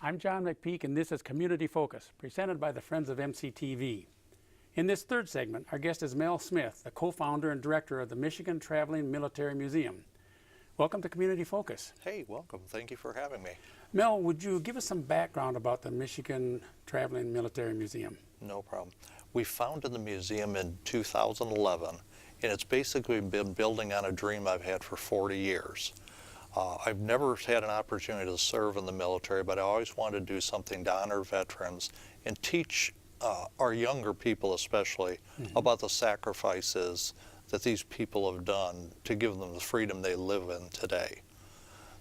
I'm John McPeak, and this is Community Focus, presented by the Friends of MCTV. In this third segment, our guest is Mel Smith, the co-founder and director of the Michigan Traveling Military Museum. Welcome to Community Focus. Hey, welcome. Thank you for having me. Mel, would you give us some background about the Michigan Traveling Military Museum? No problem. We founded the museum in 2011, and it's basically been building on a dream I've had for 40 years. I've never had an opportunity to serve in the military, but I always wanted to do something to honor veterans and teach our younger people especially about the sacrifices that these people have done to give them the freedom they live in today.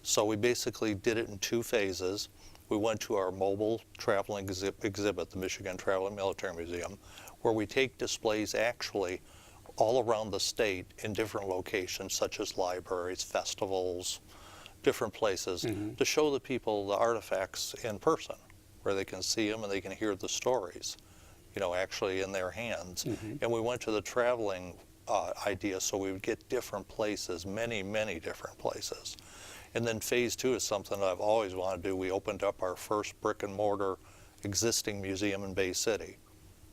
So we basically did it in two phases. We went to our mobile traveling exhibit, the Michigan Traveling Military Museum, where we take displays actually all around the state in different locations such as libraries, festivals, different places to show the people the artifacts in person, where they can see them and they can hear the stories, you know, actually in their hands. And we went to the traveling idea so we would get different places, many, many different places. And then phase two is something that I've always wanted to do. We opened up our first brick and mortar existing museum in Bay City,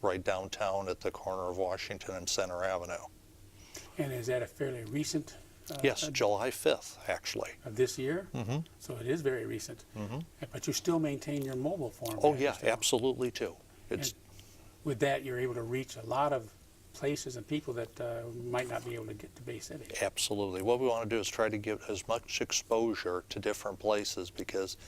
right downtown at the corner of Washington and Center Avenue. And is that a fairly recent? Yes, July 5th, actually. Of this year? So it is very recent. But you still maintain your mobile form? Oh yeah, absolutely too. It's with that, you're able to reach a lot of places and people that might not be able to get to Bay City. Absolutely. What we want to do is try to give as much exposure to different places because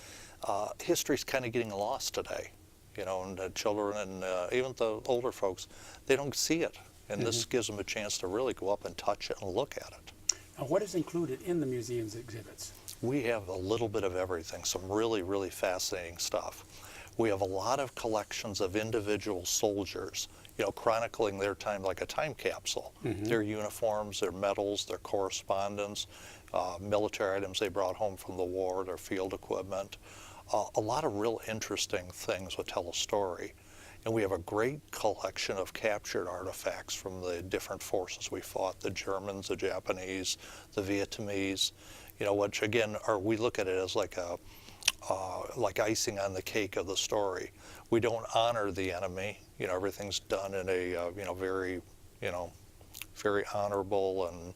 history's kind of getting lost today. You know, and the children and even the older folks, they don't see it. And this gives them a chance to really go up and touch it and look at it. Now, what is included in the museum's exhibits? We have a little bit of everything, some really, really fascinating stuff. We have a lot of collections of individual soldiers, you know, chronicling their time like a time capsule. Their uniforms, their medals, their correspondence, military items they brought home from the war, their field equipment. A lot of real interesting things will tell a story. And we have a great collection of captured artifacts from the different forces we fought, the Germans, the Japanese, the Vietnamese, you know, which again, we look at it as like like icing on the cake of the story. We don't honor the enemy, you know, everything's done in a, you know, very honorable and,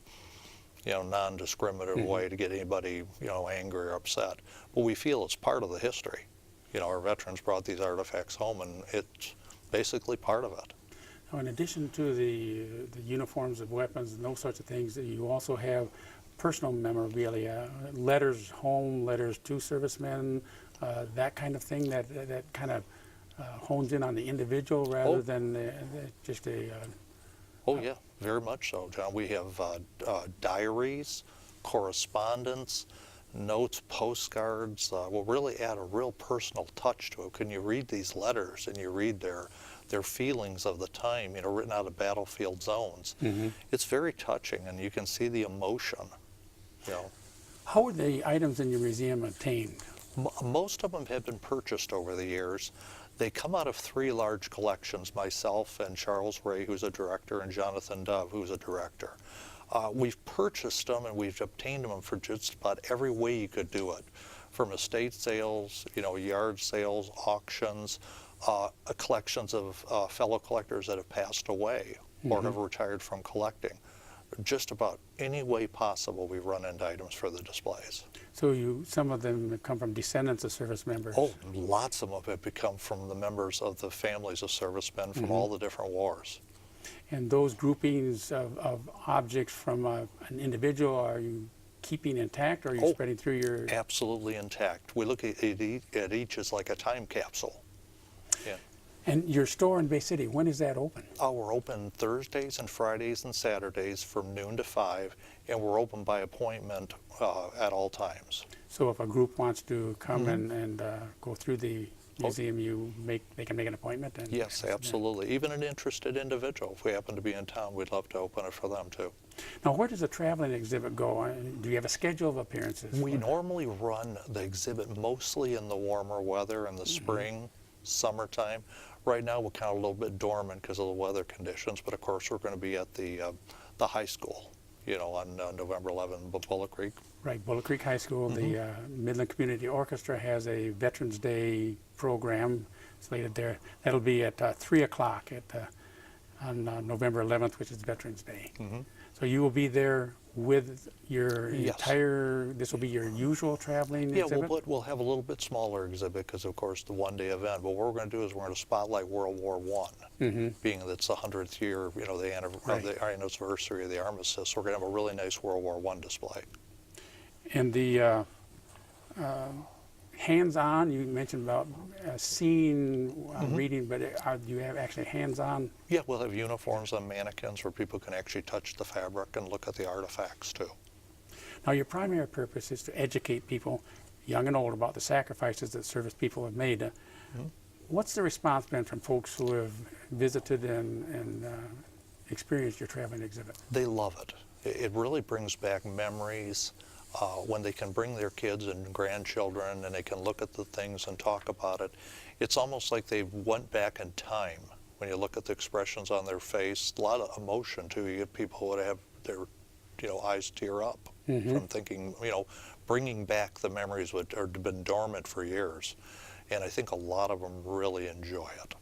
you know, non-discriminative way to get anybody, you know, angry or upset. But we feel it's part of the history. You know, our veterans brought these artifacts home, and it's basically part of it. Now, in addition to the uniforms of weapons and those sorts of things, you also have personal memorabilia, letters home, letters to servicemen, that kind of thing that kind of hones in on the individual rather than just a... Oh yeah, very much so, John. We have diaries, correspondence, notes, postcards, will really add a real personal touch to it. Can you read these letters and you read their feelings of the time, you know, written out of battlefield zones. It's very touching, and you can see the emotion, you know. How are the items in your museum obtained? Most of them have been purchased over the years. They come out of three large collections, myself and Charles Ray, who's a director, and Jonathan Dove, who's a director. We've purchased them and we've obtained them for just about every way you could do it, from estate sales, you know, yard sales, auctions, collections of fellow collectors that have passed away or have retired from collecting. Just about any way possible we run into items for the displays. So some of them come from descendants of service members? Oh, lots of them have become from the members of the families of servicemen from all the different wars. And those groupings of objects from an individual, are you keeping intact, or are you spreading through your... Absolutely intact. We look at each as like a time capsule. Yeah. And your store in Bay City, when is that open? We're open Thursdays and Fridays and Saturdays from noon to 5, and we're open by appointment at all times. So if a group wants to come and go through the museum, they can make an appointment? And yes, absolutely. Even an interested individual, if we happen to be in town, we'd love to open it for them too. Now, where does the traveling exhibit go? Do you have a schedule of appearances? We normally run the exhibit mostly in the warmer weather in the spring, summertime. Right now we're kind of a little bit dormant because of the weather conditions, but of course we're going to be at the high school on November 11th, Bullock Creek. Right, Bullock Creek High School, the Midland Community Orchestra has a Veterans Day program slated there. That'll be at 3 o'clock on November 11th, which is Veterans Day. So you will be there with your entire, this will be your usual traveling exhibit? Yeah, we'll have a little bit smaller exhibit because, of course, the one-day event. But what we're going to do is we're going to spotlight World War I, being that it's the 100th year, the anniversary of the armistice. We're going to have a really nice World War I display. And the hands-on, you mentioned about seeing, reading, but do you have actually hands-on? Yeah, we'll have uniforms on mannequins where people can actually touch the fabric and look at the artifacts too. Now your primary purpose is to educate people, young and old, about the sacrifices that service people have made. What's the response been from folks who have visited and experienced your traveling exhibit? They love it. It really brings back memories. When they can bring their kids and grandchildren and they can look at the things and talk about it, it's almost like they went back in time. When you look at the expressions on their face, a lot of emotion too. You get people who would have their eyes tear up from thinking, bringing back the memories that have been dormant for years. And I think a lot of them really enjoy it.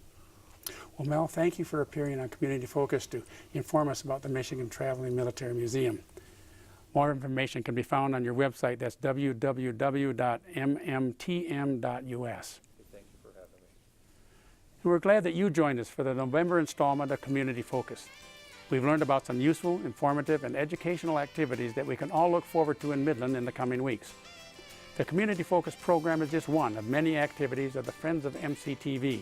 Well, Mel, thank you for appearing on Community Focus to inform us about the Michigan Traveling Military Museum. More information can be found on your website. That's www.mmtm.us. Thank you for having me. We're glad that you joined us for the November installment of Community Focus. We've learned about some useful, informative, and educational activities that we can all look forward to in Midland in the coming weeks. The Community Focus program is just one of many activities of the Friends of MCTV,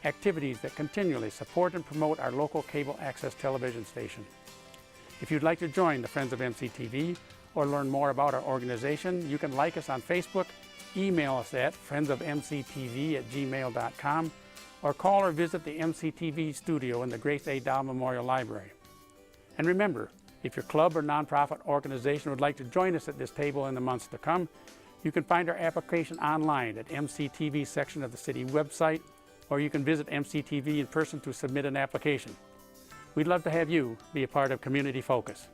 activities that continually support and promote our local cable access television station. If you'd like to join the Friends of MCTV or learn more about our organization, you can like us on Facebook, email us at friendsofmctv@gmail.com, or call or visit the MCTV studio in the Grace A. Dow Memorial Library. And remember, if your club or nonprofit organization would like to join us at this table in the months to come, you can find our application online at MCTV section of the city website, or you can visit MCTV in person to submit an application. We'd love to have you be a part of Community Focus.